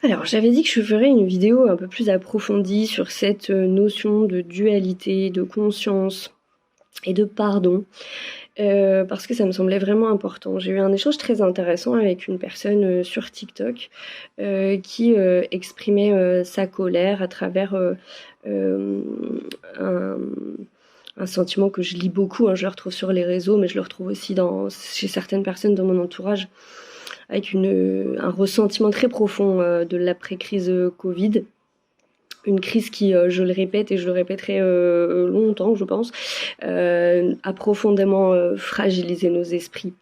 Alors, j'avais dit que je ferais une vidéo un peu plus approfondie sur cette notion de dualité, de conscience et de pardon, parce que ça me semblait vraiment important. J'ai eu un échange très intéressant avec une personne sur TikTok qui exprimait sa colère à travers un, un sentiment que je lis beaucoup, hein, je le retrouve sur les réseaux, mais je le retrouve aussi chez certaines personnes dans mon entourage, avec un ressentiment très profond de l'après-crise Covid. Une crise qui, je le répète et je le répéterai longtemps, je pense, a profondément fragilisé nos esprits.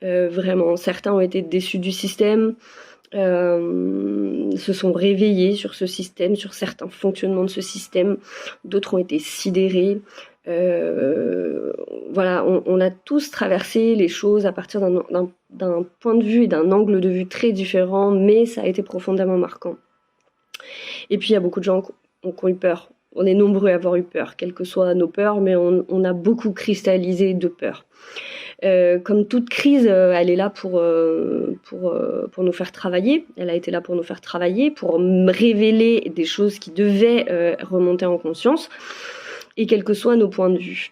Vraiment, certains ont été déçus du système, se sont réveillés sur ce système, sur certains fonctionnements de ce système. D'autres ont été sidérés. Voilà, on a tous traversé les choses à partir d'un point de vue et d'un angle de vue très différent, mais ça a été profondément marquant. Et puis il y a beaucoup de gens qui ont eu peur. On est nombreux à avoir eu peur, quelles que soient nos peurs, mais on a beaucoup cristallisé de peur. Comme toute crise, elle est là pour nous faire travailler. Elle a été là pour nous faire travailler, pour révéler des choses qui devaient remonter en conscience, et quels que soient nos points de vue.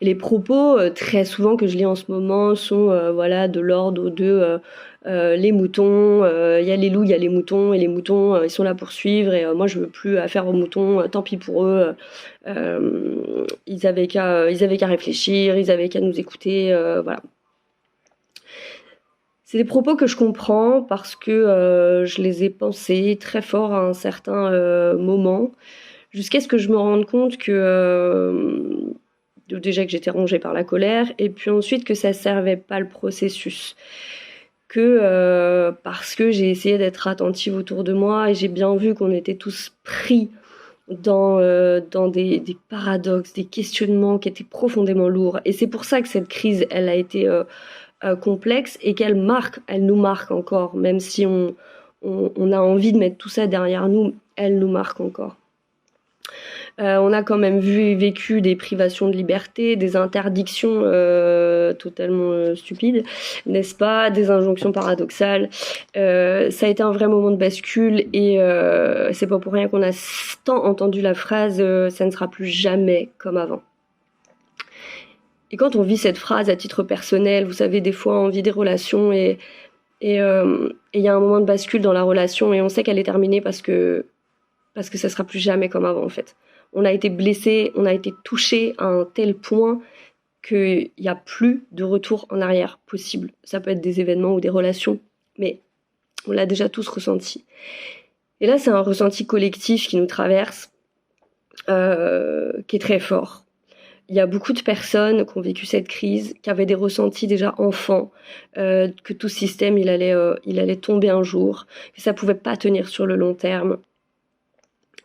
Et les propos très souvent que je lis en ce moment sont de l'ordre de les moutons, il y a les loups, il y a les moutons, et les moutons ils sont là pour suivre, et moi je veux plus affaire aux moutons, tant pis pour eux, ils avaient qu'à réfléchir, ils avaient qu'à nous écouter, voilà. C'est des propos que je comprends parce que je les ai pensés très fort à un certain moment, jusqu'à ce que je me rende compte que déjà que j'étais rongée par la colère, et puis ensuite que ça servait pas le processus, que parce que j'ai essayé d'être attentive autour de moi, et j'ai bien vu qu'on était tous pris dans des paradoxes, des questionnements qui étaient profondément lourds. Et c'est pour ça que cette crise, elle a été complexe, et elle nous marque encore, même si on a envie de mettre tout ça derrière nous, elle nous marque encore. On a quand même vécu des privations de liberté, des interdictions totalement stupides, n'est-ce pas, des injonctions paradoxales. Ça a été un vrai moment de bascule, et c'est pas pour rien qu'on a tant entendu la phrase ça ne sera plus jamais comme avant. Et quand on vit cette phrase à titre personnel, vous savez, des fois on vit des relations et il y a un moment de bascule dans la relation, et on sait qu'elle est terminée parce que ça sera plus jamais comme avant, en fait. On a été blessé, on a été touché à un tel point qu'il n'y a plus de retour en arrière possible. Ça peut être des événements ou des relations, mais on l'a déjà tous ressenti. Et là, c'est un ressenti collectif qui nous traverse, qui est très fort. Il y a beaucoup de personnes qui ont vécu cette crise, qui avaient des ressentis déjà enfants, que tout système, il allait tomber un jour, que ça pouvait pas tenir sur le long terme.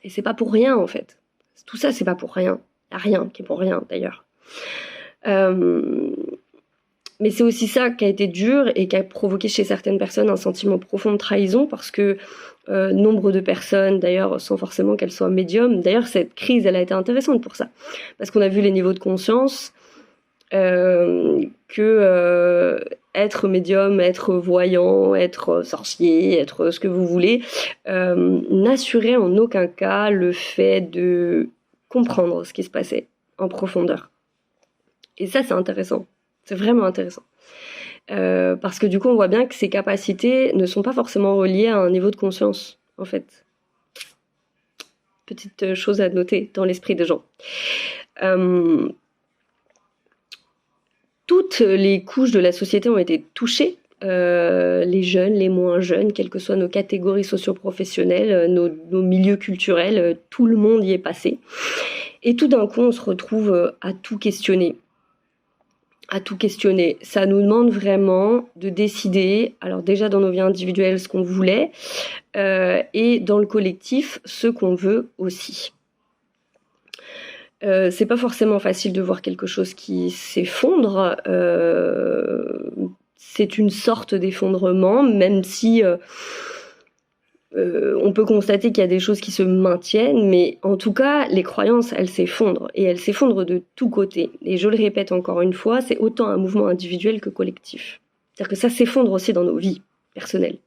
Et c'est pas pour rien, en fait. Tout ça, c'est pas pour rien. Il n'y a rien qui est pour rien, d'ailleurs. Mais c'est aussi ça qui a été dur et qui a provoqué chez certaines personnes un sentiment profond de trahison, parce que nombre de personnes, d'ailleurs, sans forcément qu'elles soient médiums, d'ailleurs, cette crise, elle a été intéressante pour ça. Parce qu'on a vu les niveaux de conscience, que être médium, être voyant, être sorcier, être ce que vous voulez, n'assurait en aucun cas le fait de comprendre ce qui se passait en profondeur. Et ça, c'est intéressant. C'est vraiment intéressant. Parce que du coup, on voit bien que ces capacités ne sont pas forcément reliées à un niveau de conscience, en fait. Petite chose à noter dans l'esprit des gens. Toutes les couches de la société ont été touchées, les jeunes, les moins jeunes, quelles que soient nos catégories socio-professionnelles, nos milieux culturels, tout le monde y est passé. Et tout d'un coup, on se retrouve à tout questionner. Ça nous demande vraiment de décider, alors déjà dans nos vies individuelles, ce qu'on voulait, et dans le collectif, ce qu'on veut aussi. C'est pas forcément facile de voir quelque chose qui s'effondre, c'est une sorte d'effondrement, même si on peut constater qu'il y a des choses qui se maintiennent, mais en tout cas, les croyances, elles s'effondrent, et elles s'effondrent de tous côtés. Et je le répète encore une fois, c'est autant un mouvement individuel que collectif. C'est-à-dire que ça s'effondre aussi dans nos vies personnelles.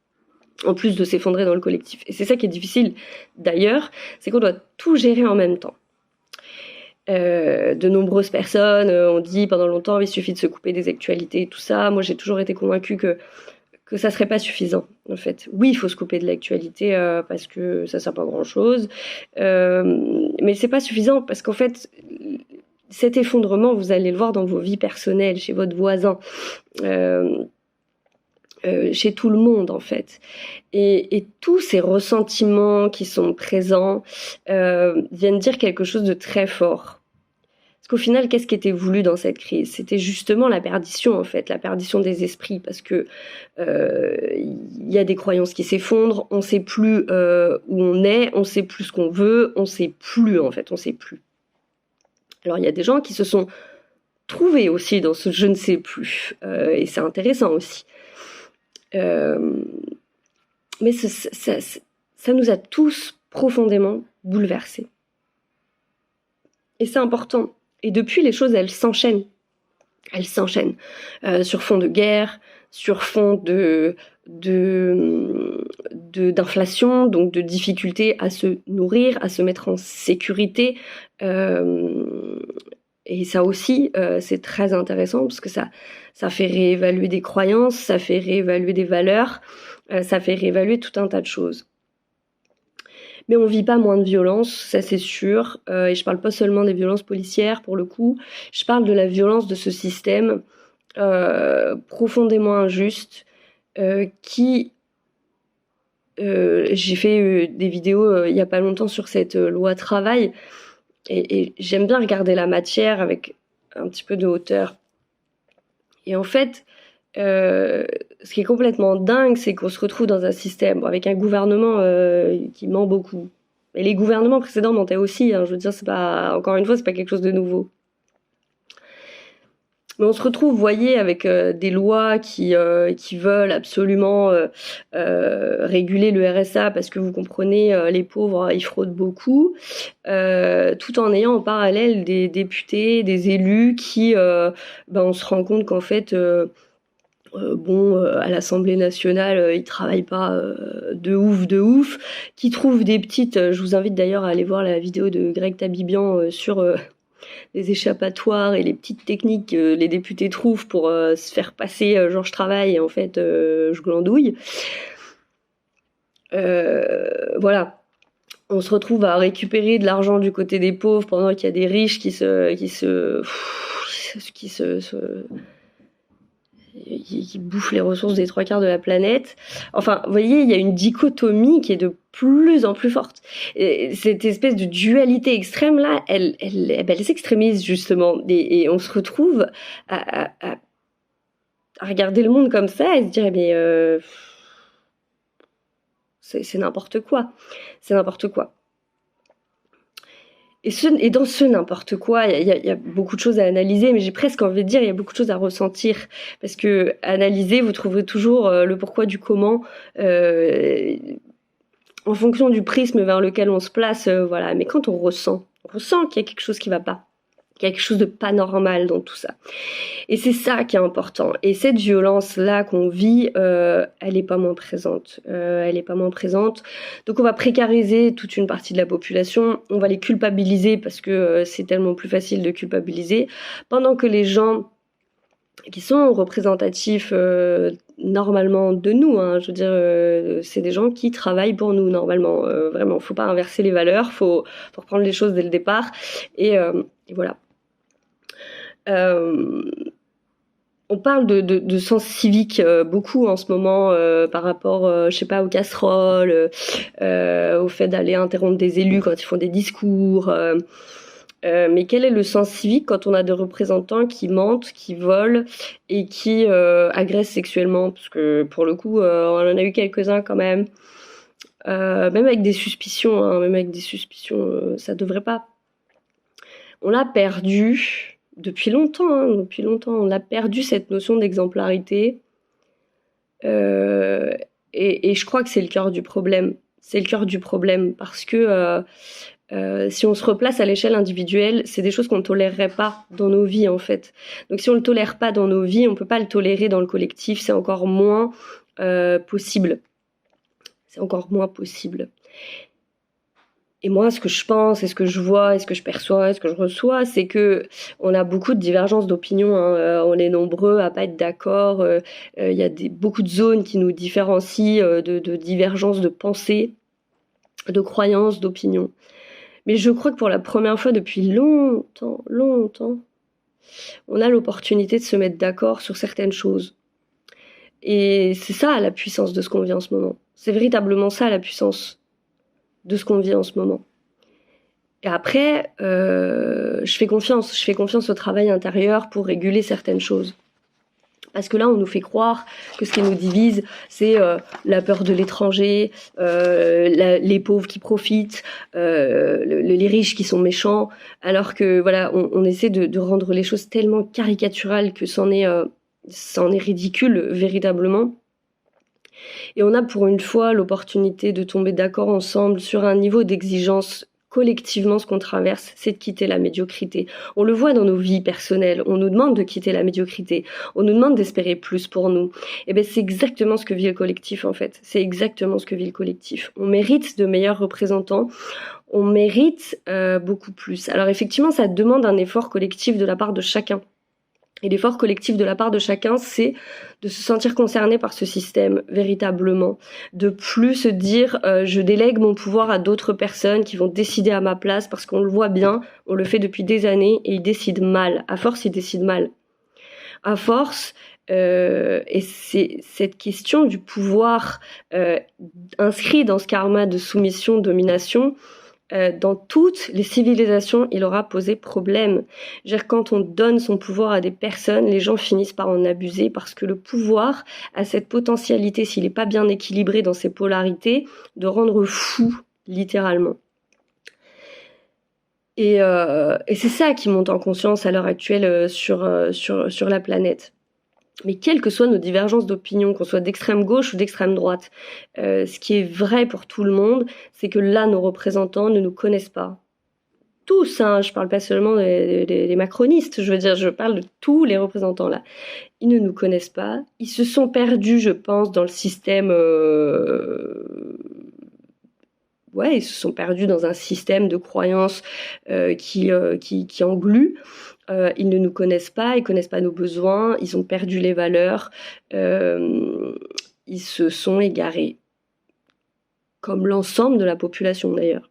en plus de s'effondrer dans le collectif. Et c'est ça qui est difficile d'ailleurs, c'est qu'on doit tout gérer en même temps. De nombreuses personnes ont dit pendant longtemps il suffit de se couper des actualités et tout ça. Moi j'ai toujours été convaincue que ça serait pas suffisant en fait. Oui, il faut se couper de l'actualité parce que ça sert pas à grand chose, mais c'est pas suffisant parce qu'en fait cet effondrement vous allez le voir dans vos vies personnelles, chez votre voisin, chez tout le monde en fait, et tous ces ressentiments qui sont présents viennent dire quelque chose de très fort. Parce qu'au final, qu'est-ce qui était voulu dans cette crise? C'était justement la perdition, en fait, la perdition des esprits, parce que y a des croyances qui s'effondrent, on sait plus où on est, on sait plus ce qu'on veut, on sait plus, en fait, on sait plus. Alors, il y a des gens qui se sont trouvés aussi dans ce je ne sais plus, et c'est intéressant aussi. Mais ça nous a tous profondément bouleversés. Et c'est important. Et depuis, les choses, elles s'enchaînent. Elles s'enchaînent sur fond de guerre, sur fond d'inflation, donc de difficulté à se nourrir, à se mettre en sécurité. Et ça aussi, c'est très intéressant parce que ça fait réévaluer des croyances, ça fait réévaluer des valeurs, ça fait réévaluer tout un tas de choses. Mais on vit pas moins de violence, ça c'est sûr. Et je parle pas seulement des violences policières pour le coup. Je parle de la violence de ce système profondément injuste qui... j'ai fait des vidéos il y a pas longtemps sur cette loi travail. Et j'aime bien regarder la matière avec un petit peu de hauteur. Et en fait... ce qui est complètement dingue, c'est qu'on se retrouve dans un système avec un gouvernement qui ment beaucoup. Et les gouvernements précédents mentaient aussi. Je veux dire, c'est pas, encore une fois, c'est pas quelque chose de nouveau. Mais on se retrouve, vous voyez, avec des lois qui veulent absolument réguler le RSA parce que vous comprenez, les pauvres, ils fraudent beaucoup, tout en ayant en parallèle des députés, des élus qui, on se rend compte qu'en fait... à l'Assemblée nationale, ils travaillent pas de ouf, qui trouvent des petites... je vous invite d'ailleurs à aller voir la vidéo de Greg Tabibian sur les échappatoires et les petites techniques que les députés trouvent pour se faire passer genre je travaille et en fait je glandouille. Voilà. On se retrouve à récupérer de l'argent du côté des pauvres pendant qu'il y a des riches qui bouffent les ressources des 3/4 de la planète. Enfin, vous voyez, il y a une dichotomie qui est de plus en plus forte. Et cette espèce de dualité extrême là, elle s'extrémise justement. Et on se retrouve à regarder le monde comme ça et se dire, mais c'est n'importe quoi. C'est n'importe quoi. Et dans ce n'importe quoi, il y a beaucoup de choses à analyser, mais j'ai presque envie de dire, il y a beaucoup de choses à ressentir. Parce que analyser, vous trouverez toujours le pourquoi du comment, en fonction du prisme vers lequel on se place, voilà. Mais quand on ressent qu'il y a quelque chose qui va pas, qu'il y a quelque chose de pas normal dans tout ça. Et c'est ça qui est important. Et cette violence-là qu'on vit, elle est pas moins présente. Elle est pas moins présente. Donc on va précariser toute une partie de la population. On va les culpabiliser parce que c'est tellement plus facile de culpabiliser. Pendant que les gens qui sont représentatifs normalement de nous, je veux dire, c'est des gens qui travaillent pour nous normalement. Vraiment, faut pas inverser les valeurs, faut reprendre les choses dès le départ. Et voilà. On parle de sens civique beaucoup en ce moment par rapport, je sais pas, aux casseroles, au fait d'aller interrompre des élus quand ils font des discours. Mais quel est le sens civique quand on a des représentants qui mentent, qui volent et qui agressent sexuellement? Parce que pour le coup, on en a eu quelques-uns quand même. Même avec des suspicions, ça devrait pas. On l'a perdu. Depuis longtemps, on a perdu cette notion d'exemplarité. Et je crois que c'est le cœur du problème. C'est le cœur du problème parce que si on se replace à l'échelle individuelle, c'est des choses qu'on ne tolérerait pas dans nos vies en fait. Donc si on ne le tolère pas dans nos vies, on peut pas le tolérer dans le collectif, c'est encore moins possible. c'est encore moins possible. Et moi, ce que je pense, et ce que je vois, et ce que je perçois, et ce que je reçois, c'est que on a beaucoup de divergences d'opinion, hein. On est nombreux à pas être d'accord. Il y a beaucoup de zones qui nous différencient, de divergences de pensée, de croyances, d'opinions. Mais je crois que pour la première fois depuis longtemps, on a l'opportunité de se mettre d'accord sur certaines choses. Et c'est ça la puissance de ce qu'on vit en ce moment. C'est véritablement ça la puissance de ce qu'on vit en ce moment. Et après, je fais confiance au travail intérieur pour réguler certaines choses. Parce que là, on nous fait croire que ce qui nous divise, c'est la peur de l'étranger, les pauvres qui profitent, les riches qui sont méchants, alors que voilà, on essaie de rendre les choses tellement caricaturales que c'en est ridicule véritablement. Et on a pour une fois l'opportunité de tomber d'accord ensemble sur un niveau d'exigence. Collectivement, ce qu'on traverse, c'est de quitter la médiocrité. On le voit dans nos vies personnelles. On nous demande de quitter la médiocrité. On nous demande d'espérer plus pour nous. Et ben, c'est exactement ce que vit le collectif, en fait. C'est exactement ce que vit le collectif. On mérite de meilleurs représentants. On mérite beaucoup plus. Alors effectivement, ça demande un effort collectif de la part de chacun. Et l'effort collectif de la part de chacun, c'est de se sentir concerné par ce système, véritablement. De plus se dire, je délègue mon pouvoir à d'autres personnes qui vont décider à ma place, parce qu'on le voit bien, on le fait depuis des années, et ils décident mal. À force, ils décident mal. À force, et c'est cette question du pouvoir inscrit dans ce karma de soumission, domination, dans toutes les civilisations, il aura posé problème. Quand on donne son pouvoir à des personnes, les gens finissent par en abuser parce que le pouvoir a cette potentialité, s'il n'est pas bien équilibré dans ses polarités, de rendre fou, littéralement. Et c'est ça qui monte en conscience à l'heure actuelle sur la planète. Mais quelles que soient nos divergences d'opinion, qu'on soit d'extrême gauche ou d'extrême droite, ce qui est vrai pour tout le monde, c'est que là, nos représentants ne nous connaissent pas. Tous, hein, je parle pas seulement des macronistes, je parle de tous les représentants là. Ils ne nous connaissent pas, ils se sont perdus, je pense, dans le système... ils se sont perdus dans un système de croyances qui englue. Ils ne nous connaissent pas, ils connaissent pas nos besoins, ils ont perdu les valeurs, ils se sont égarés, comme l'ensemble de la population d'ailleurs.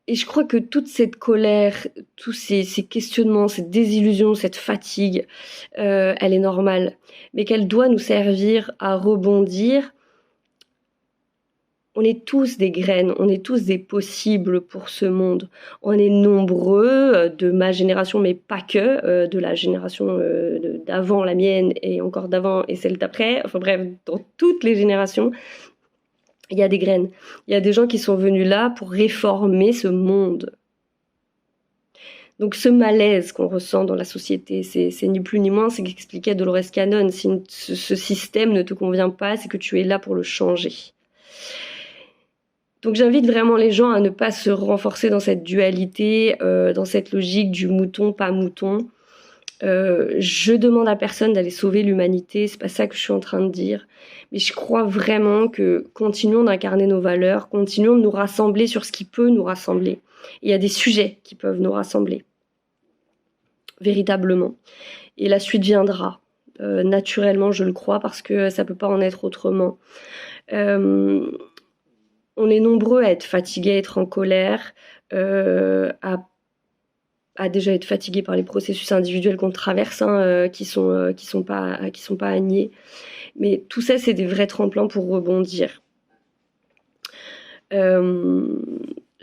Et je crois que toute cette colère, tous ces questionnements, cette désillusion, cette fatigue, elle est normale, mais qu'elle doit nous servir à rebondir. On est tous des graines, on est tous des possibles pour ce monde. On est nombreux, de ma génération, mais pas que, de la génération d'avant, la mienne, et encore d'avant, et celle d'après. Enfin bref, dans toutes les générations, il y a des graines. Il y a des gens qui sont venus là pour réformer ce monde. Donc ce malaise qu'on ressent dans la société, c'est ni plus ni moins, c'est qu'expliquait Dolores Cannon. Si ce système ne te convient pas, c'est que tu es là pour le changer. Donc j'invite vraiment les gens à ne pas se renforcer dans cette dualité, dans cette logique du mouton, pas mouton. Je demande à personne d'aller sauver l'humanité, c'est pas ça que je suis en train de dire. Mais je crois vraiment que continuons d'incarner nos valeurs, continuons de nous rassembler sur ce qui peut nous rassembler. Il y a des sujets qui peuvent nous rassembler, véritablement. Et la suite viendra, naturellement je le crois, parce que ça peut pas en être autrement. On est nombreux à être fatigués, à être en colère, à déjà être fatigués par les processus individuels qu'on traverse, hein, qui sont pas à nier. Mais tout ça, c'est des vrais tremplins pour rebondir.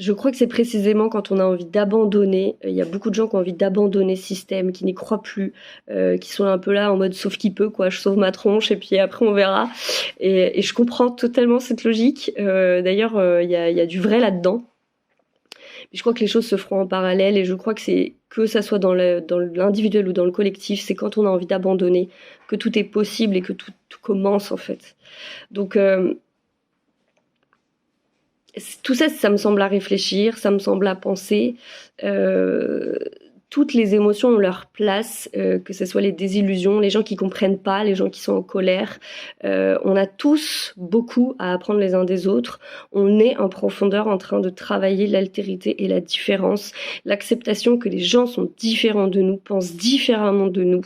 Je crois que c'est précisément quand on a envie d'abandonner. Il y a beaucoup de gens qui ont envie d'abandonner ce système, qui n'y croient plus, qui sont un peu là en mode sauve qui peut, quoi. Je sauve ma tronche et puis après on verra. Et je comprends totalement cette logique. D'ailleurs, il y a du vrai là-dedans. Mais je crois que les choses se feront en parallèle et je crois que ça soit dans l'individuel ou dans le collectif, c'est quand on a envie d'abandonner que tout est possible et que tout commence en fait. Donc tout ça, ça me semble à réfléchir, ça me semble à penser. toutes les émotions ont leur place, que ce soit les désillusions, les gens qui comprennent pas, les gens qui sont en colère. On a tous beaucoup à apprendre les uns des autres. On est en profondeur en train de travailler l'altérité et la différence, l'acceptation que les gens sont différents de nous, pensent différemment de nous,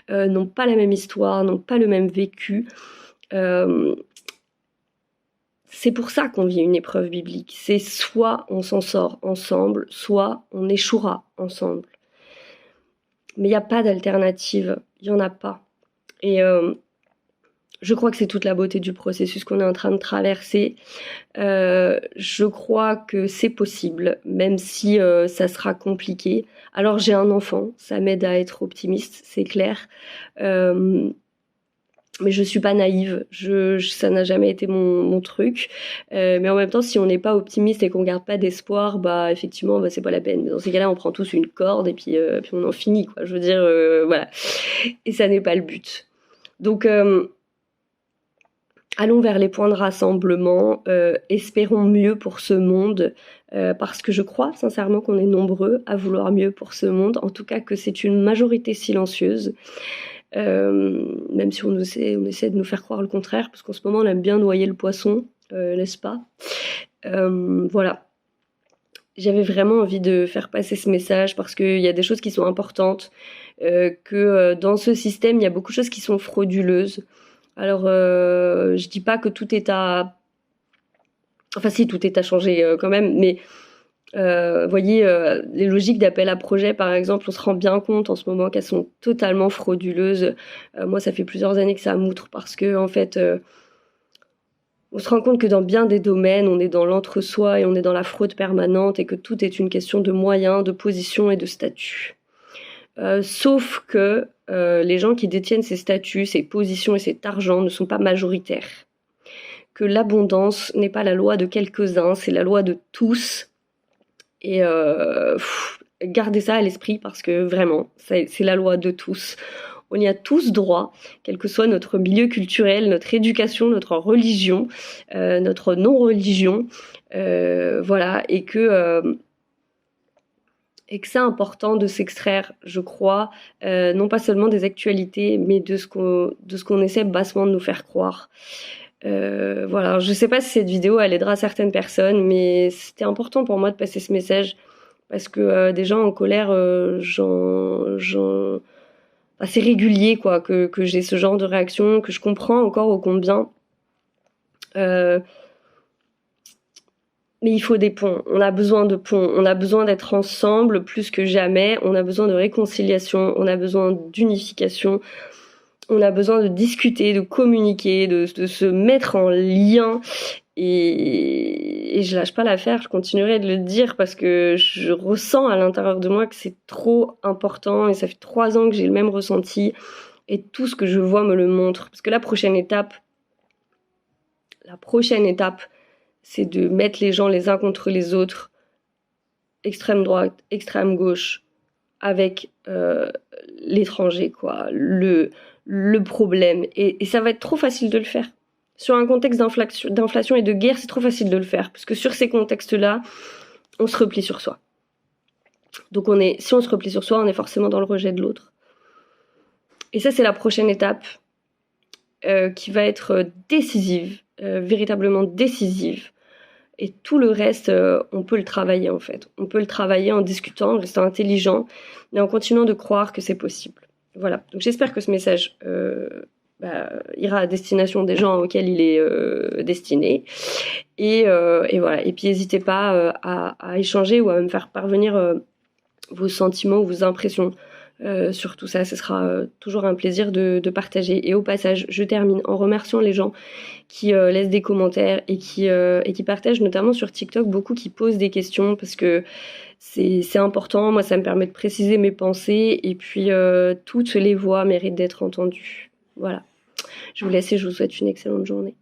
n'ont pas la même histoire, n'ont pas le même vécu. C'est pour ça qu'on vit une épreuve biblique. C'est soit on s'en sort ensemble, soit on échouera ensemble. Mais il n'y a pas d'alternative, il n'y en a pas. Et je crois que c'est toute la beauté du processus qu'on est en train de traverser. Je crois que c'est possible, même si ça sera compliqué. Alors j'ai un enfant, ça m'aide à être optimiste, c'est clair. Mais je suis pas naïve, ça n'a jamais été mon truc. Mais en même temps, si on n'est pas optimiste et qu'on garde pas d'espoir, bah effectivement, bah, c'est pas la peine. Dans ces cas-là, on prend tous une corde et puis on en finit, quoi. Je veux dire, voilà. Et ça n'est pas le but. Donc, allons vers les points de rassemblement. Espérons mieux pour ce monde, parce que je crois sincèrement qu'on est nombreux à vouloir mieux pour ce monde. En tout cas, que c'est une majorité silencieuse. Même si on essaie de nous faire croire le contraire, parce qu'en ce moment on aime bien noyer le poisson, n'est-ce pas? Voilà. J'avais vraiment envie de faire passer ce message parce qu'il y a des choses qui sont importantes, que dans ce système il y a beaucoup de choses qui sont frauduleuses. Alors je dis pas que tout est à... Enfin si, tout est à changer quand même, mais voyez, les logiques d'appel à projet, par exemple, on se rend bien compte en ce moment qu'elles sont totalement frauduleuses. Moi, ça fait plusieurs années que ça m'outre parce que, en fait, on se rend compte que dans bien des domaines, on est dans l'entre-soi et on est dans la fraude permanente et que tout est une question de moyens, de position et de statut. Sauf que les gens qui détiennent ces statuts, ces positions et cet argent ne sont pas majoritaires. Que l'abondance n'est pas la loi de quelques-uns, c'est la loi de tous. Et gardez ça à l'esprit parce que vraiment, c'est la loi de tous. On y a tous droit, quel que soit notre milieu culturel, notre éducation, notre religion, notre non-religion. Voilà, et que c'est important de s'extraire, je crois, non pas seulement des actualités, mais de ce qu'on essaie bassement de nous faire croire. Voilà, je sais pas si cette vidéo elle aidera certaines personnes, mais c'était important pour moi de passer ce message parce que des gens en colère, c'est régulier quoi, que j'ai ce genre de réaction, que je comprends encore ô combien. Mais il faut des ponts, on a besoin de ponts, on a besoin d'être ensemble plus que jamais, on a besoin de réconciliation, on a besoin d'unification. On a besoin de discuter, de communiquer, de se mettre en lien. Et je lâche pas l'affaire, je continuerai de le dire parce que je ressens à l'intérieur de moi que c'est trop important et ça fait 3 ans que j'ai le même ressenti et tout ce que je vois me le montre. Parce que la prochaine étape, c'est de mettre les gens les uns contre les autres, extrême droite, extrême gauche, avec l'étranger, quoi, le problème. Et ça va être trop facile de le faire. Sur un contexte d'inflation et de guerre, c'est trop facile de le faire. Parce que sur ces contextes-là, on se replie sur soi. Donc si on se replie sur soi, on est forcément dans le rejet de l'autre. Et ça, c'est la prochaine étape qui va être décisive, véritablement décisive. Et tout le reste, on peut le travailler en fait. On peut le travailler en discutant, en restant intelligent, et en continuant de croire que c'est possible. Voilà. Donc j'espère que ce message ira à destination des gens auxquels il est destiné. Et voilà. Et puis n'hésitez pas à échanger ou à me faire parvenir vos sentiments ou vos impressions sur tout ça. Ce sera toujours un plaisir de partager. Et au passage, je termine en remerciant les gens qui laissent des commentaires et qui partagent, notamment sur TikTok, beaucoup qui posent des questions parce que c'est important. Moi, ça me permet de préciser mes pensées et puis toutes les voix méritent d'être entendues. Voilà. Je vous laisse et je vous souhaite une excellente journée.